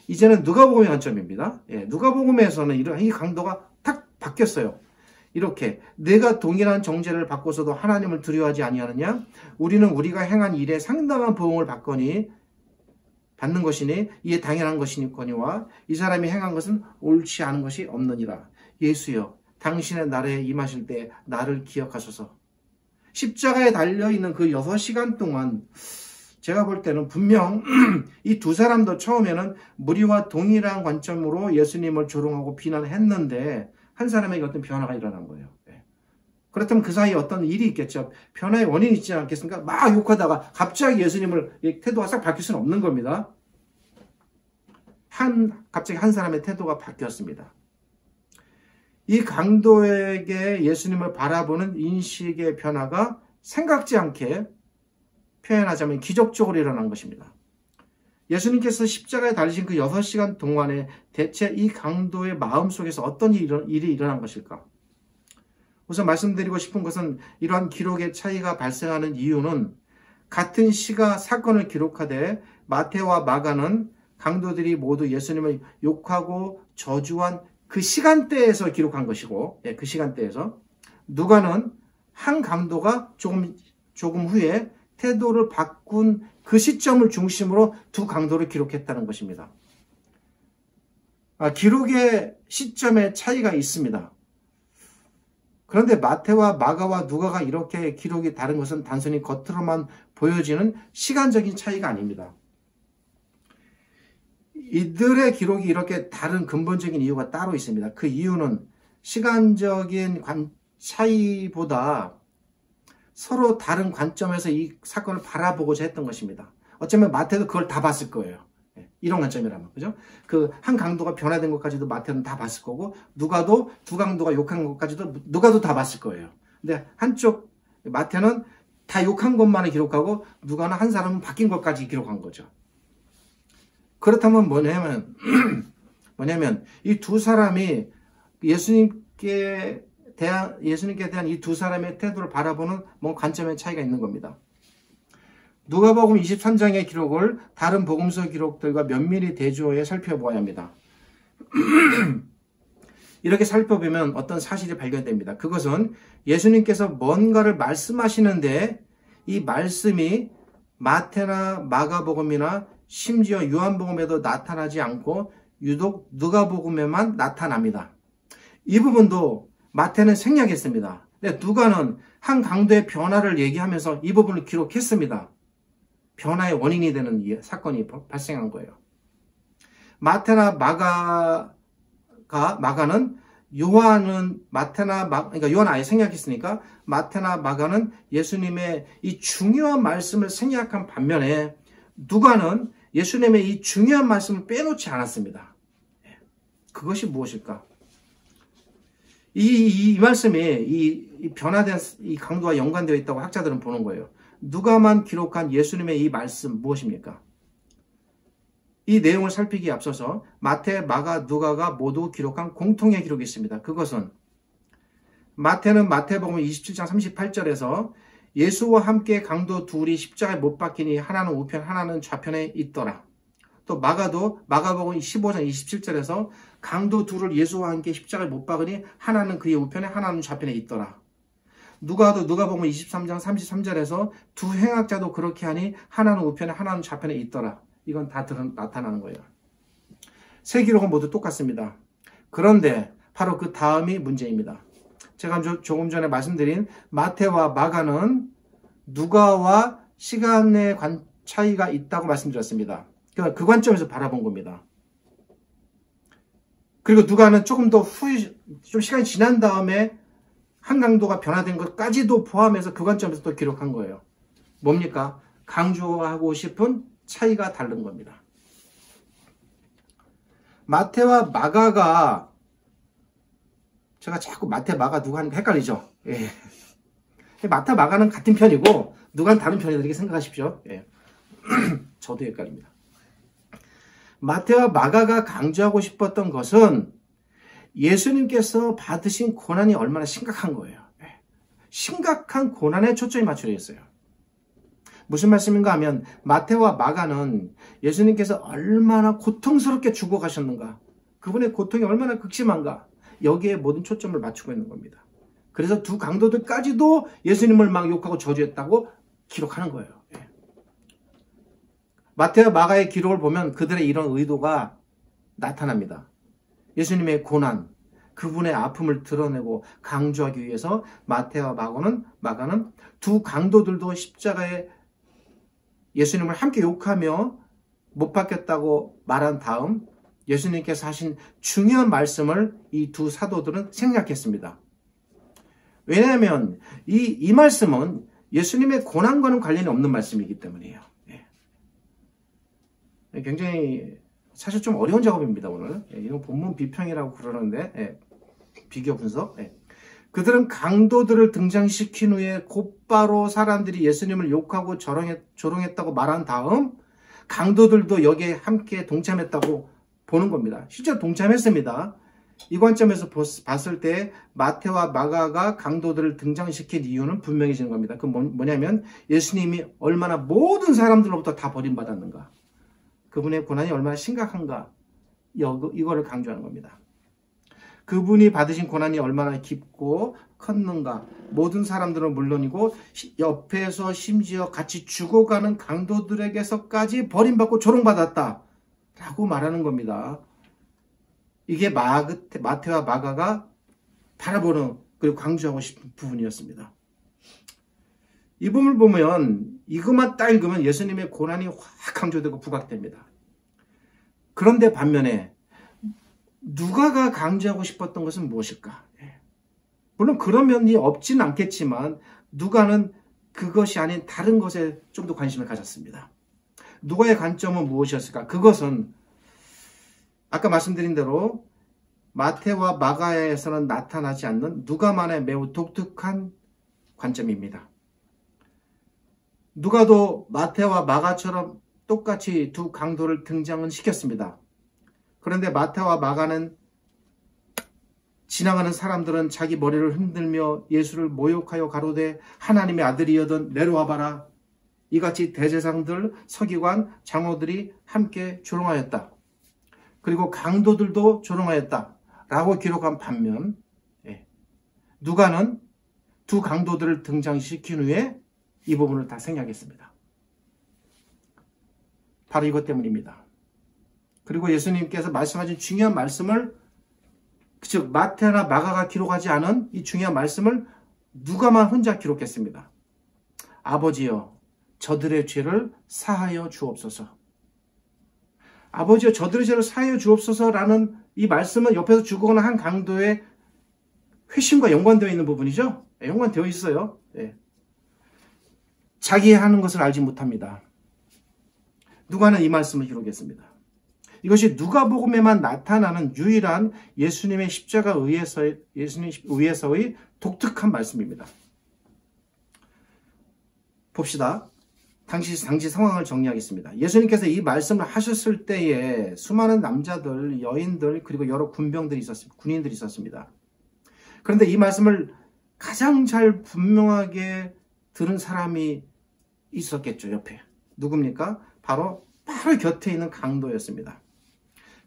이제는 누가복음의 관점입니다. 누가복음에서는 이 강도가 탁 바뀌었어요. 이렇게 내가 동일한 정죄를 받고서도 하나님을 두려워하지 아니하느냐? 우리는 우리가 행한 일에 상당한 보응을 받는 것이니 이에 당연한 것이니거니와 이 사람이 행한 것은 옳지 않은 것이 없느니라. 예수여, 당신의 나라에 임하실 때 나를 기억하소서. 십자가에 달려있는 그 6시간 동안 제가 볼 때는 분명 이 두 사람도 처음에는 무리와 동일한 관점으로 예수님을 조롱하고 비난했는데 한 사람에게 어떤 변화가 일어난 거예요. 그렇다면 그 사이에 어떤 일이 있겠죠. 변화의 원인이 있지 않겠습니까? 막 욕하다가 갑자기 예수님을 태도가 싹 바뀔 수는 없는 겁니다. 갑자기 한 사람의 태도가 바뀌었습니다. 이 강도에게 예수님을 바라보는 인식의 변화가 생각지 않게 표현하자면 기적적으로 일어난 것입니다. 예수님께서 십자가에 달리신 그 6시간 동안에 대체 이 강도의 마음속에서 어떤 일이 일어난 것일까? 우선 말씀드리고 싶은 것은 이러한 기록의 차이가 발생하는 이유는 같은 사건을 기록하되 마태와 마가는 강도들이 모두 예수님을 욕하고 저주한 그 시간대에서 기록한 것이고, 그 시간대에서 누가는 한 강도가 조금 후에 태도를 바꾼 그 시점을 중심으로 두 강도를 기록했다는 것입니다. 기록의 시점에 차이가 있습니다. 그런데 마태와 마가와 누가가 이렇게 기록이 다른 것은 단순히 겉으로만 보여지는 시간적인 차이가 아닙니다. 이들의 기록이 이렇게 다른 근본적인 이유가 따로 있습니다. 그 이유는 시간적인 차이보다 서로 다른 관점에서 이 사건을 바라보고자 했던 것입니다. 어쩌면 마태도 그걸 다 봤을 거예요. 이런 관점이라면, 그죠? 그 한 강도가 변화된 것까지도 마태는 다 봤을 거고, 누가도 두 강도가 욕한 것까지도 누가도 다 봤을 거예요. 근데 한쪽 마태는 다 욕한 것만을 기록하고, 누가는 한 사람은 바뀐 것까지 기록한 거죠. 그렇다면 뭐냐면 이 두 사람이 예수님께 대한 이 두 사람의 태도를 바라보는 관점의 차이가 있는 겁니다. 누가복음 23장의 기록을 다른 복음서 기록들과 면밀히 대조해 살펴보아야 합니다. 이렇게 살펴보면 어떤 사실이 발견됩니다. 그것은 예수님께서 뭔가를 말씀하시는데 이 말씀이 마태나 마가복음이나 심지어 요한복음에도 나타나지 않고 유독 누가복음에만 나타납니다. 이 부분도 마태는 생략했습니다. 근데 누가는 한 강도의 변화를 얘기하면서 이 부분을 기록했습니다. 변화의 원인이 되는 사건이 발생한 거예요. 마태나 마가는 그러니까 요한 아예 생략했으니까 마태나 마가는 예수님의 이 중요한 말씀을 생략한 반면에 누가는 예수님의 이 중요한 말씀을 빼놓지 않았습니다. 그것이 무엇일까? 이 말씀이 이 변화된 이 강도와 연관되어 있다고 학자들은 보는 거예요. 누가만 기록한 예수님의 이 말씀 무엇입니까? 이 내용을 살피기에 앞서서 마태, 마가, 누가가 모두 기록한 공통의 기록이 있습니다. 그것은 마태는 마태복음 27장 38절에서 예수와 함께 강도 둘이 십자가에 못 박히니 하나는 우편 하나는 좌편에 있더라. 또 마가도 마가복음 15장 27절에서 강도 둘을 예수와 함께 십자가에 못 박으니 하나는 그의 우편에 하나는 좌편에 있더라. 누가도 누가복음 23장 33절에서 두 행악자도 그렇게 하니 하나는 우편에 하나는 좌편에 있더라. 이건 다 나타나는 거예요. 세 기록은 모두 똑같습니다. 그런데 바로 그 다음이 문제입니다. 제가 조금 전에 말씀드린 마태와 마가는 누가와 시간의 차이가 있다고 말씀드렸습니다. 그 관점에서 바라본 겁니다. 그리고 누가는 조금 더 후에 좀 시간이 지난 다음에 한 강도가 변화된 것까지도 포함해서 그 관점에서 또 기록한 거예요. 뭡니까? 강조하고 싶은 차이가 다른 겁니다. 마태와 마가가 제가 자꾸 마태, 마가, 누가 하니까 헷갈리죠? 예. 마태, 마가는 같은 편이고 누가는 다른 편이다 이렇게 생각하십시오. 예. 저도 헷갈립니다. 마태와 마가가 강조하고 싶었던 것은 예수님께서 받으신 고난이 얼마나 심각한 거예요. 예. 심각한 고난에 초점이 맞춰져 있어요. 무슨 말씀인가 하면 마태와 마가는 예수님께서 얼마나 고통스럽게 죽어가셨는가, 그분의 고통이 얼마나 극심한가, 여기에 모든 초점을 맞추고 있는 겁니다. 그래서 두 강도들까지도 예수님을 막 욕하고 저주했다고 기록하는 거예요. 예. 마태와 마가의 기록을 보면 그들의 이런 의도가 나타납니다. 예수님의 고난, 그분의 아픔을 드러내고 강조하기 위해서 마태와 마가는 두 강도들도 십자가에 예수님을 함께 욕하며 못 박혔다고 말한 다음 예수님께서 하신 중요한 말씀을 이 두 사도들은 생략했습니다. 왜냐하면 이 말씀은 예수님의 고난과는 관련이 없는 말씀이기 때문이에요. 예. 굉장히 사실 좀 어려운 작업입니다, 오늘. 예, 이건 본문 비평이라고 그러는데, 예, 비교 분석. 예. 그들은 강도들을 등장시킨 후에 곧바로 사람들이 예수님을 욕하고 조롱했다고 말한 다음 강도들도 여기에 함께 동참했다고 보는 겁니다. 실제로 동참했습니다. 이 관점에서 봤을 때 마태와 마가가 강도들을 등장시킨 이유는 분명해지는 겁니다. 그 뭐냐면 예수님이 얼마나 모든 사람들로부터 다 버림받았는가, 그분의 고난이 얼마나 심각한가, 이거를 강조하는 겁니다. 그분이 받으신 고난이 얼마나 깊고 컸는가, 모든 사람들은 물론이고 옆에서 심지어 같이 죽어가는 강도들에게서까지 버림받고 조롱받았다 라고 말하는 겁니다. 이게 마태와 마가가 바라보는, 그리고 강조하고 싶은 부분이었습니다. 이 부분을 보면 이것만 딱 읽으면 예수님의 고난이 확 강조되고 부각됩니다. 그런데 반면에 누가가 강조하고 싶었던 것은 무엇일까? 물론 그런 면이 없진 않겠지만 누가는 그것이 아닌 다른 것에 좀 더 관심을 가졌습니다. 누가의 관점은 무엇이었을까? 그것은 아까 말씀드린 대로 마태와 마가에서는 나타나지 않는 누가만의 매우 독특한 관점입니다. 누가도 마태와 마가처럼 똑같이 두 강도를 등장은 시켰습니다. 그런데 마태와 마가는 지나가는 사람들은 자기 머리를 흔들며 예수를 모욕하여 가로되 하나님의 아들이여든 내려와봐라, 이같이 대제사장들, 서기관, 장로들이 함께 조롱하였다. 그리고 강도들도 조롱하였다 라고 기록한 반면 누가는 두 강도들을 등장시킨 후에 이 부분을 다 생략했습니다. 바로 이것 때문입니다. 그리고 예수님께서 말씀하신 중요한 말씀을, 즉 마태나 마가가 기록하지 않은 이 중요한 말씀을 누가만 혼자 기록했습니다. 아버지여 저들의 죄를 사하여 주옵소서. 아버지여 저들의 죄를 사하여 주옵소서라는 이 말씀은 옆에서 죽어가는 한 강도의 회심과 연관되어 있는 부분이죠. 연관되어 있어요. 자기 하는 것을 알지 못합니다. 누가는 이 말씀을 기록했습니다. 이것이 누가복음에만 나타나는 유일한 예수님의 십자가 의에서의 독특한 말씀입니다. 봅시다. 당시 상황을 정리하겠습니다. 예수님께서 이 말씀을 하셨을 때에 수많은 남자들, 여인들, 그리고 여러 군인들이 있었습니다. 그런데 이 말씀을 가장 잘 분명하게 들은 사람이 있었겠죠, 옆에. 누굽니까? 바로 곁에 있는 강도였습니다.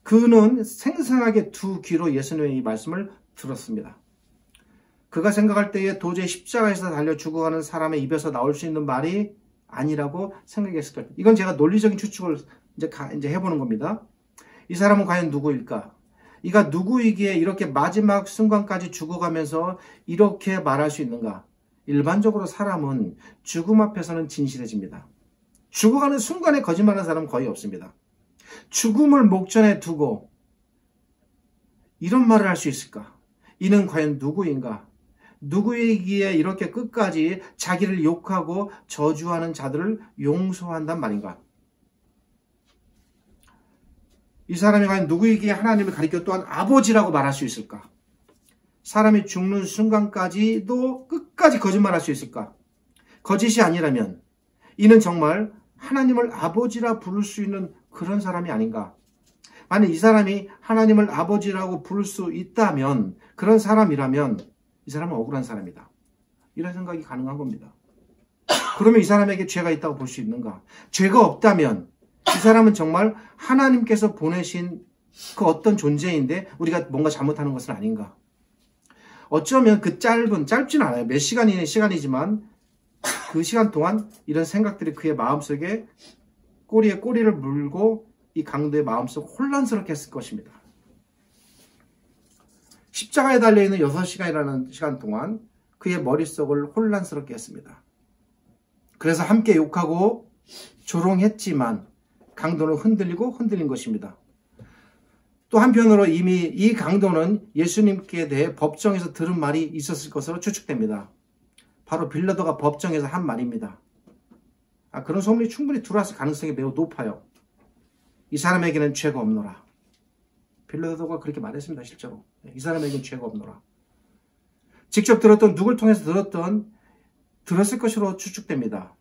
그는 생생하게 두 귀로 예수님의 이 말씀을 들었습니다. 그가 생각할 때에 도저히 십자가에서 달려 죽어가는 사람의 입에서 나올 수 있는 말이 아니라고 생각했을 거예요. 이건 제가 논리적인 추측을 이제 해보는 겁니다. 이 사람은 과연 누구일까? 이가 누구이기에 이렇게 마지막 순간까지 죽어가면서 이렇게 말할 수 있는가? 일반적으로 사람은 죽음 앞에서는 진실해집니다. 죽어가는 순간에 거짓말하는 사람은 거의 없습니다. 죽음을 목전에 두고 이런 말을 할 수 있을까? 이는 과연 누구인가? 누구이기에 이렇게 끝까지 자기를 욕하고 저주하는 자들을 용서한단 말인가? 이 사람이 과연 누구이기에 하나님을 가리켜 또한 아버지라고 말할 수 있을까? 사람이 죽는 순간까지도 끝까지 거짓말할 수 있을까? 거짓이 아니라면 이는 정말 하나님을 아버지라 부를 수 있는 그런 사람이 아닌가? 만약 이 사람이 하나님을 아버지라고 부를 수 있다면, 그런 사람이라면 이 사람은 억울한 사람이다. 이런 생각이 가능한 겁니다. 그러면 이 사람에게 죄가 있다고 볼 수 있는가? 죄가 없다면 이 사람은 정말 하나님께서 보내신 그 어떤 존재인데 우리가 뭔가 잘못하는 것은 아닌가? 어쩌면 그 짧진 않아요. 몇 시간이지만 그 시간 동안 이런 생각들이 그의 마음속에 꼬리에 꼬리를 물고 이 강도의 마음속 혼란스럽게 했을 것입니다. 십자가에 달려있는 6시간이라는 시간 동안 그의 머릿속을 혼란스럽게 했습니다. 그래서 함께 욕하고 조롱했지만 강도는 흔들린 것입니다. 또 한편으로 이미 이 강도는 예수님께 대해 법정에서 들은 말이 있었을 것으로 추측됩니다. 바로 빌라도가 법정에서 한 말입니다. 그런 소문이 충분히 들어왔을 가능성이 매우 높아요. 이 사람에게는 죄가 없노라. 빌라도가 그렇게 말했습니다. 실제로. 이 사람에게는 죄가 없노라. 직접 들었던, 누굴 통해서 들었을 것으로 추측됩니다.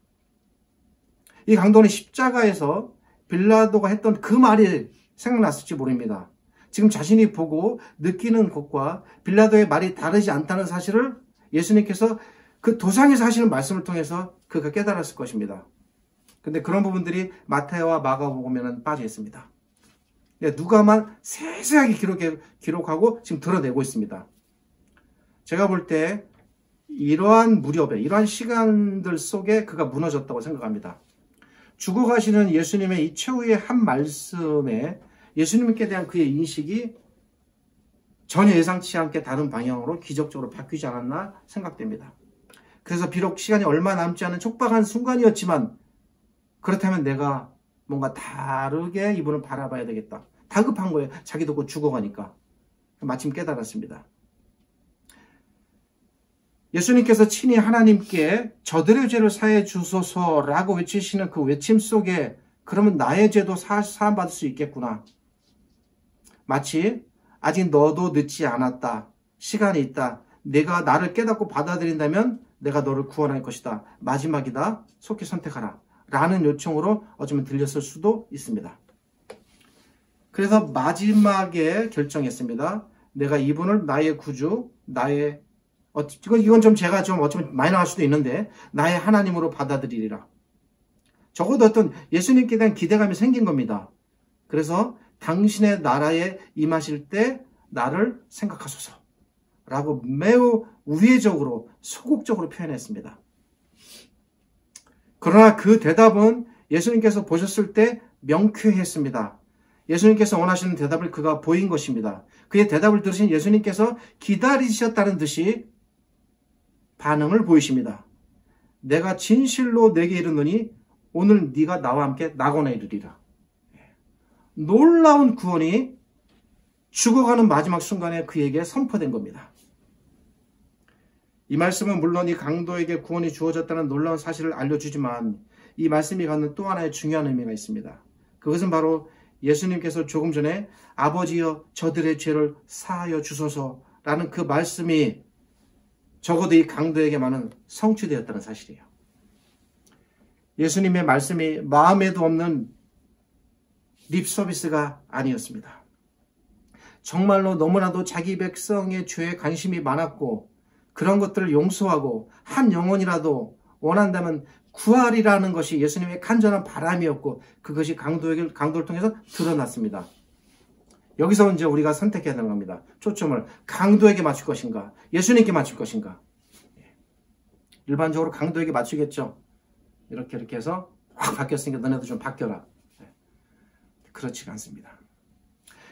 이 강도는 십자가에서 빌라도가 했던 그 말이 생각났을지 모릅니다. 지금 자신이 보고 느끼는 것과 빌라도의 말이 다르지 않다는 사실을 예수님께서 그 도상에서 하시는 말씀을 통해서 그가 깨달았을 것입니다. 근데 그런 부분들이 마태와 마가복음에는 빠져 있습니다. 누가만 세세하게 기록하고 지금 드러내고 있습니다. 제가 볼 때 이러한 무렵에, 이러한 시간들 속에 그가 무너졌다고 생각합니다. 죽어가시는 예수님의 이 최후의 한 말씀에 예수님께 대한 그의 인식이 전혀 예상치 않게 다른 방향으로 기적적으로 바뀌지 않았나 생각됩니다. 그래서 비록 시간이 얼마 남지 않은 촉박한 순간이었지만 그렇다면 내가 뭔가 다르게 이분을 바라봐야 되겠다. 다급한 거예요. 자기도 곧 죽어가니까. 마침 깨달았습니다. 예수님께서 친히 하나님께 저들의 죄를 사해 주소서라고 외치시는 그 외침 속에 그러면 나의 죄도 사함받을 수 있겠구나. 마치 아직 너도 늦지 않았다. 시간이 있다. 내가 나를 깨닫고 받아들인다면 내가 너를 구원할 것이다. 마지막이다. 속히 선택하라. 라는 요청으로 어쩌면 들렸을 수도 있습니다. 그래서 마지막에 결정했습니다. 내가 이분을 나의 구주, 나의 이건 좀 제가 좀 어쩌면 많이 나갈 수도 있는데 나의 하나님으로 받아들이리라. 적어도 어떤 예수님께 대한 기대감이 생긴 겁니다. 그래서 당신의 나라에 임하실 때 나를 생각하소서 라고 매우 우회적으로 소극적으로 표현했습니다. 그러나 그 대답은 예수님께서 보셨을 때 명쾌했습니다. 예수님께서 원하시는 대답을 그가 보인 것입니다. 그의 대답을 들으신 예수님께서 기다리셨다는 듯이 반응을 보이십니다. 내가 진실로 내게 이르노니 오늘 네가 나와 함께 낙원에 이르리라. 놀라운 구원이 죽어가는 마지막 순간에 그에게 선포된 겁니다. 이 말씀은 물론 이 강도에게 구원이 주어졌다는 놀라운 사실을 알려주지만 이 말씀이 갖는 또 하나의 중요한 의미가 있습니다. 그것은 바로 예수님께서 조금 전에 아버지여 저들의 죄를 사하여 주소서라는 그 말씀이 적어도 이 강도에게만은 성취되었다는 사실이에요. 예수님의 말씀이 마음에도 없는 립 서비스가 아니었습니다. 정말로 너무나도 자기 백성의 죄에 관심이 많았고 그런 것들을 용서하고 한 영혼이라도 원한다면 구하리라는 것이 예수님의 간절한 바람이었고 그것이 강도를 통해서 드러났습니다. 여기서 이제 우리가 선택해야 되는 겁니다. 초점을 강도에게 맞출 것인가 예수님께 맞출 것인가. 일반적으로 강도에게 맞추겠죠. 이렇게 해서 확 바뀌었으니까 너네도 좀 바뀌어라. 그렇지가 않습니다.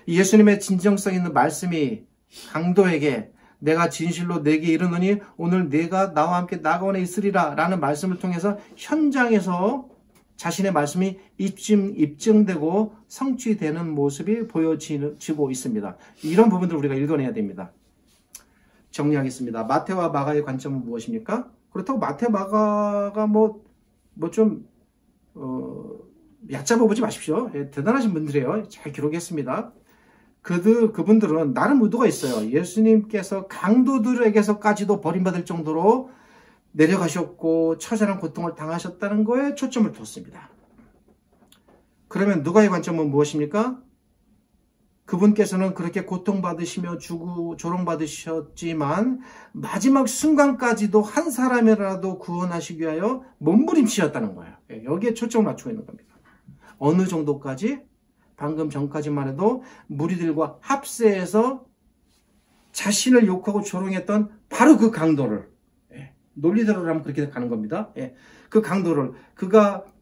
이 예수님의 진정성 있는 말씀이 강도에게 내가 진실로 내게 이르노니 오늘 내가 나와 함께 낙원에 있으리라 라는 말씀을 통해서 현장에서 자신의 말씀이 입증되고 성취되는 모습이 보여지고 있습니다. 이런 부분들을 우리가 읽어내야 됩니다. 정리하겠습니다. 마태와 마가의 관점은 무엇입니까? 그렇다고 마태, 마가가 좀 얕잡아 보지 마십시오. 대단하신 분들이에요. 잘 기록했습니다. 그분들은 나름 의도가 있어요. 예수님께서 강도들에게서까지도 버림받을 정도로 내려가셨고 처절한 고통을 당하셨다는 거에 초점을 뒀습니다. 그러면 누가의 관점은 무엇입니까? 그분께서는 그렇게 고통받으시며 조롱받으셨지만 마지막 순간까지도 한 사람이라도 구원하시기 위하여 몸부림치셨다는 거예요. 여기에 초점을 맞추고 있는 겁니다. 어느 정도까지? 방금 전까지만 해도 무리들과 합세해서 자신을 욕하고 조롱했던 바로 그 강도를 논리대로라면 그렇게 가는 겁니다. 그 강도를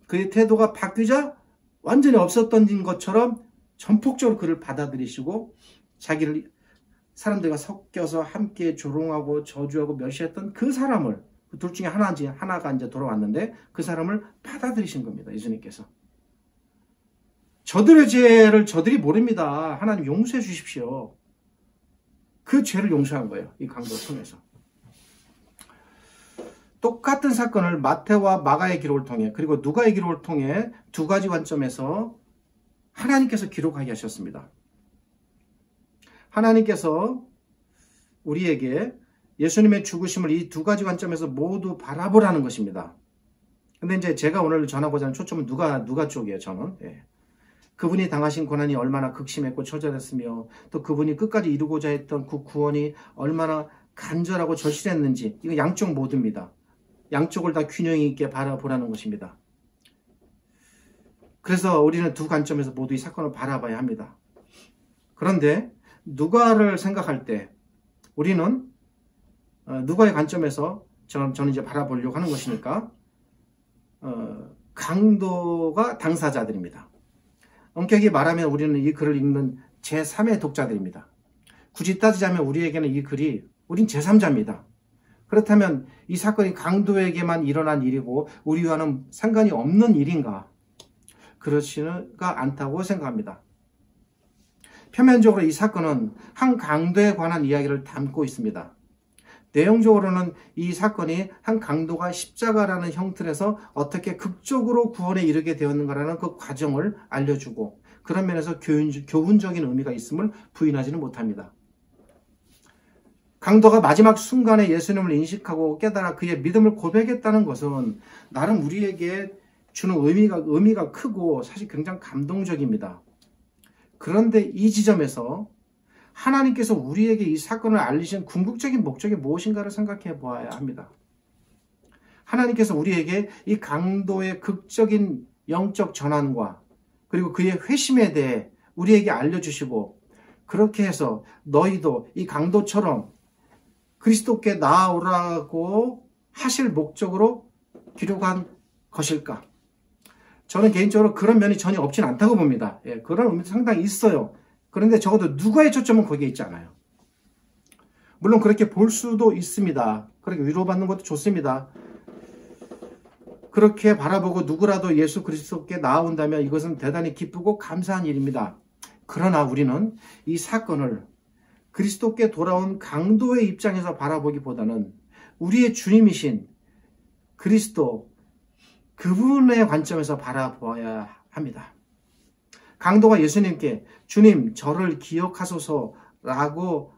그의 태도가 바뀌자 완전히 없었던 것처럼 전폭적으로 그를 받아들이시고 자기를 사람들과 섞여서 함께 조롱하고 저주하고 멸시했던 그 사람을 둘 중에 하나가 이제 돌아왔는데 그 사람을 받아들이신 겁니다. 예수님께서. 저들의 죄를 저들이 모릅니다. 하나님 용서해 주십시오. 그 죄를 용서한 거예요. 이 강도를 통해서. 똑같은 사건을 마태와 마가의 기록을 통해 그리고 누가의 기록을 통해 두 가지 관점에서 하나님께서 기록하게 하셨습니다. 하나님께서 우리에게 예수님의 죽으심을 이 두 가지 관점에서 모두 바라보라는 것입니다. 근데 이제 제가 오늘 전하고자 하는 초점은 누가 쪽이에요, 저는. 그분이 당하신 고난이 얼마나 극심했고 처절했으며 또 그분이 끝까지 이루고자 했던 그 구원이 얼마나 간절하고 절실했는지, 이거 양쪽 모두입니다. 양쪽을 다 균형 있게 바라보라는 것입니다. 그래서 우리는 두 관점에서 모두 이 사건을 바라봐야 합니다. 그런데 누가를 생각할 때 우리는 누가의 관점에서 저는 이제 바라보려고 하는 것이니까 강도가 당사자들입니다. 엄격히 말하면 우리는 이 글을 읽는 제3의 독자들입니다. 굳이 따지자면 우리에게는 이 글이 우린 제3자입니다. 그렇다면 이 사건이 강도에게만 일어난 일이고 우리와는 상관이 없는 일인가? 그렇지가 않다고 생각합니다. 표면적으로 이 사건은 한 강도에 관한 이야기를 담고 있습니다. 내용적으로는 이 사건이 한 강도가 십자가라는 형틀에서 어떻게 극적으로 구원에 이르게 되었는가라는 그 과정을 알려주고 그런 면에서 교훈적인 의미가 있음을 부인하지는 못합니다. 강도가 마지막 순간에 예수님을 인식하고 깨달아 그의 믿음을 고백했다는 것은 나름 우리에게 주는 의미가 크고 사실 굉장히 감동적입니다. 그런데 이 지점에서 하나님께서 우리에게 이 사건을 알리신 궁극적인 목적이 무엇인가를 생각해 보아야 합니다. 하나님께서 우리에게 이 강도의 극적인 영적 전환과 그리고 그의 회심에 대해 우리에게 알려주시고 그렇게 해서 너희도 이 강도처럼 그리스도께 나아오라고 하실 목적으로 기록한 것일까? 저는 개인적으로 그런 면이 전혀 없진 않다고 봅니다. 그런 의미도 상당히 있어요. 그런데 적어도 누가의 초점은 거기에 있지 않아요. 물론 그렇게 볼 수도 있습니다. 그렇게 위로받는 것도 좋습니다. 그렇게 바라보고 누구라도 예수 그리스도께 나아온다면 이것은 대단히 기쁘고 감사한 일입니다. 그러나 우리는 이 사건을 그리스도께 돌아온 강도의 입장에서 바라보기보다는 우리의 주님이신 그리스도 그분의 관점에서 바라보아야 합니다. 강도가 예수님께 주님 저를 기억하소서라고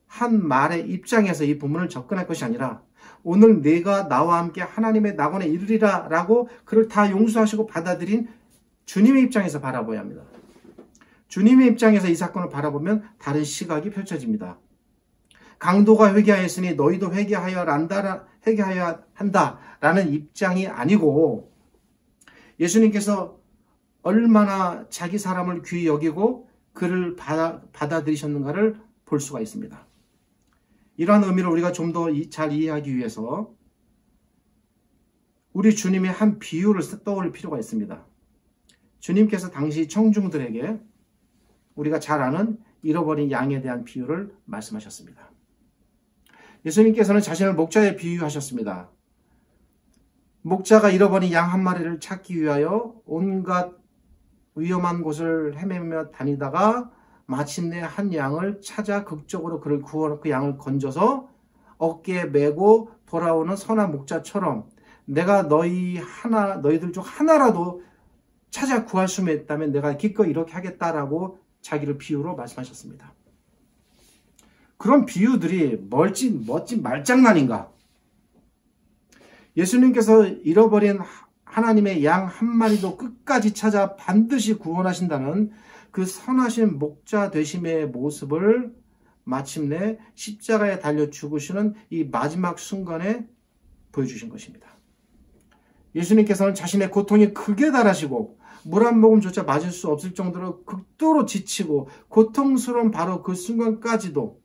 한 말의 입장에서 이 본문을 접근할 것이 아니라 오늘 내가 나와 함께 하나님의 낙원에 이르리라 라고 그를 다 용서하시고 받아들인 주님의 입장에서 바라봐야 합니다. 주님의 입장에서 이 사건을 바라보면 다른 시각이 펼쳐집니다. 강도가 회개하였으니 너희도 회개하여야 한다라는 입장이 아니고 예수님께서 얼마나 자기 사람을 귀히 여기고 그를 받아들이셨는가를 볼 수가 있습니다. 이러한 의미를 우리가 좀 더 잘 이해하기 위해서 우리 주님의 한 비유를 떠올릴 필요가 있습니다. 주님께서 당시 청중들에게 우리가 잘 아는 잃어버린 양에 대한 비유를 말씀하셨습니다. 예수님께서는 자신을 목자에 비유하셨습니다. 목자가 잃어버린 양 한 마리를 찾기 위하여 온갖 위험한 곳을 헤매며 다니다가 마침내 한 양을 찾아 극적으로 그 양을 건져서 어깨에 메고 돌아오는 선한 목자처럼 내가 너희들 중 하나라도 찾아 구할 수 있다면 내가 기꺼이 이렇게 하겠다라고 자기를 비유로 말씀하셨습니다. 그런 비유들이 멋진 말장난인가? 예수님께서 잃어버린 하나님의 양 한 마리도 끝까지 찾아 반드시 구원하신다는 그 선하신 목자 되심의 모습을 마침내 십자가에 달려 죽으시는 이 마지막 순간에 보여주신 것입니다. 예수님께서는 자신의 고통이 극에 달하시고 물 한 모금조차 마실 수 없을 정도로 극도로 지치고 고통스러운 바로 그 순간까지도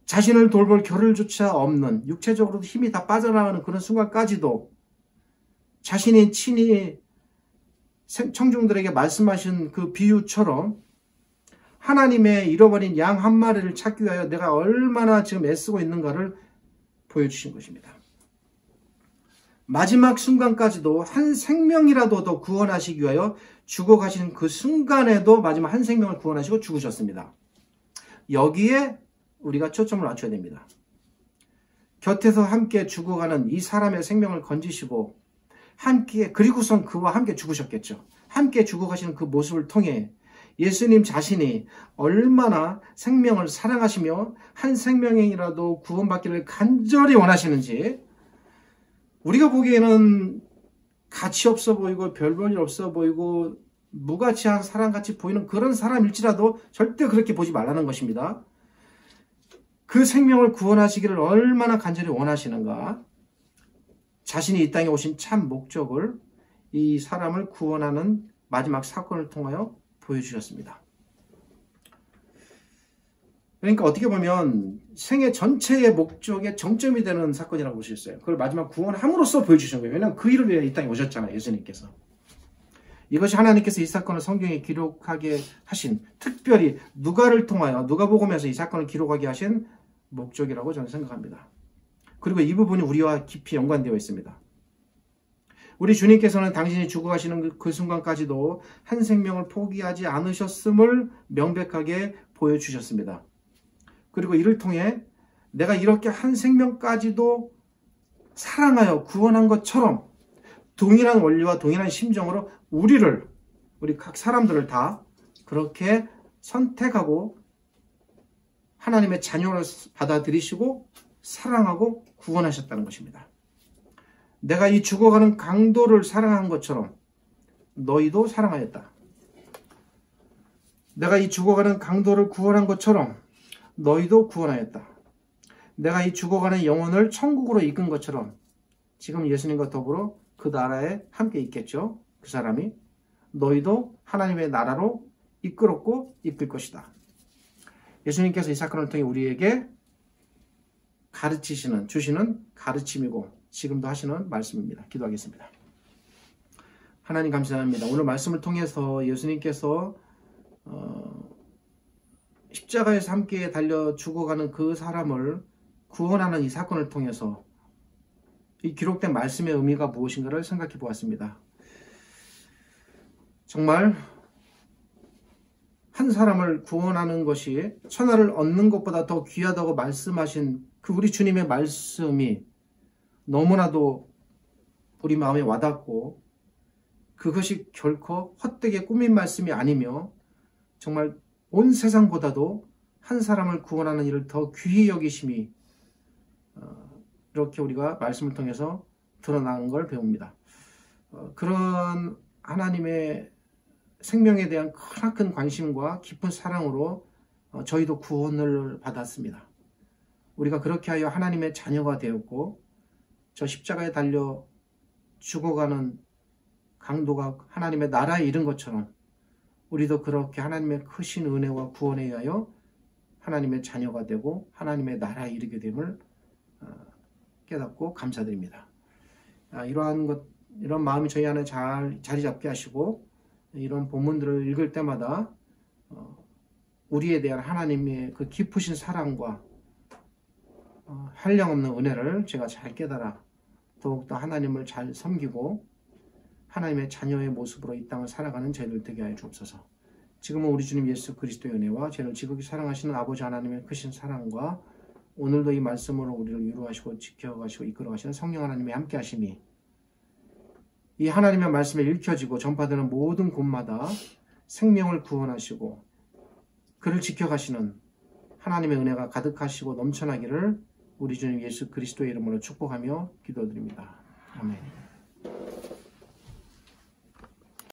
자신을 돌볼 겨를조차 없는 육체적으로도 힘이 다 빠져나가는 그런 순간까지도 자신이 친히 청중들에게 말씀하신 그 비유처럼 하나님의 잃어버린 양 한 마리를 찾기 위하여 내가 얼마나 지금 애쓰고 있는가를 보여주신 것입니다. 마지막 순간까지도 한 생명이라도 더 구원하시기 위하여 죽어가시는 그 순간에도 마지막 한 생명을 구원하시고 죽으셨습니다. 여기에 우리가 초점을 맞춰야 됩니다. 곁에서 함께 죽어가는 이 사람의 생명을 건지시고 함께 그리고선 그와 함께 죽으셨겠죠. 함께 죽어가시는 그 모습을 통해 예수님 자신이 얼마나 생명을 사랑하시며 한 생명이라도 구원받기를 간절히 원하시는지 우리가 보기에는 가치 없어 보이고 별 볼 일 없어 보이고 무가치한 사람같이 보이는 그런 사람일지라도 절대 그렇게 보지 말라는 것입니다. 그 생명을 구원하시기를 얼마나 간절히 원하시는가. 자신이 이 땅에 오신 참 목적을 이 사람을 구원하는 마지막 사건을 통하여 보여주셨습니다. 그러니까 어떻게 보면 생애 전체의 목적의 정점이 되는 사건이라고 볼 수 있어요. 그걸 마지막 구원함으로써 보여주신 거예요. 왜냐하면 그 일을 위해 이 땅에 오셨잖아요. 예수님께서. 이것이 하나님께서 이 사건을 성경에 기록하게 하신, 특별히 누가를 통하여, 누가복음에서 이 사건을 기록하게 하신 목적이라고 저는 생각합니다. 그리고 이 부분이 우리와 깊이 연관되어 있습니다. 우리 주님께서는 당신이 죽어가시는 그 순간까지도 한 생명을 포기하지 않으셨음을 명백하게 보여주셨습니다. 그리고 이를 통해 내가 이렇게 한 생명까지도 사랑하여 구원한 것처럼 동일한 원리와 동일한 심정으로 우리 각 사람들을 다 그렇게 선택하고 하나님의 자녀로 받아들이시고 사랑하고 구원하셨다는 것입니다. 내가 이 죽어가는 강도를 사랑한 것처럼 너희도 사랑하였다. 내가 이 죽어가는 강도를 구원한 것처럼 너희도 구원하였다. 내가 이 죽어가는 영혼을 천국으로 이끈 것처럼 지금 예수님과 더불어 그 나라에 함께 있겠죠. 그 사람이 너희도 하나님의 나라로 이끌었고 이끌 것이다. 예수님께서 이 사건을 통해 우리에게 주시는 가르침이고 지금도 하시는 말씀입니다. 기도하겠습니다. 하나님 감사합니다. 오늘 말씀을 통해서 예수님께서 십자가에서 함께 달려 죽어가는 그 사람을 구원하는 이 사건을 통해서 이 기록된 말씀의 의미가 무엇인가를 생각해 보았습니다. 정말 한 사람을 구원하는 것이 천하를 얻는 것보다 더 귀하다고 말씀하신 그 우리 주님의 말씀이 너무나도 우리 마음에 와닿고 그것이 결코 헛되게 꾸민 말씀이 아니며 정말 온 세상보다도 한 사람을 구원하는 일을 더 귀히 여기심이 이렇게 우리가 말씀을 통해서 드러난 걸 배웁니다. 그런 하나님의 생명에 대한 크나큰 관심과 깊은 사랑으로 저희도 구원을 받았습니다. 우리가 그렇게 하여 하나님의 자녀가 되었고 저 십자가에 달려 죽어가는 강도가 하나님의 나라에 이른 것처럼 우리도 그렇게 하나님의 크신 은혜와 구원에 의하여 하나님의 자녀가 되고 하나님의 나라에 이르게 됨을 깨닫고 감사드립니다. 이런 마음이 저희 안에 잘 자리 잡게 하시고 이런 본문들을 읽을 때마다 우리에 대한 하나님의 그 깊으신 사랑과 한량없는 은혜를 제가 잘 깨달아 더욱더 하나님을 잘 섬기고 하나님의 자녀의 모습으로 이 땅을 살아가는 저희들 되게 하여 주옵소서. 지금은 우리 주님 예수 그리스도의 은혜와 저희를 지극히 사랑하시는 아버지 하나님의 크신 사랑과 오늘도 이 말씀으로 우리를 위로하시고 지켜가시고 이끌어가시는 성령 하나님의 함께 하심이 이 하나님의 말씀에 읽혀지고 전파되는 모든 곳마다 생명을 구원하시고 그를 지켜가시는 하나님의 은혜가 가득하시고 넘쳐나기를 우리 주님 예수 그리스도의 이름으로 축복하며 기도드립니다. 아멘.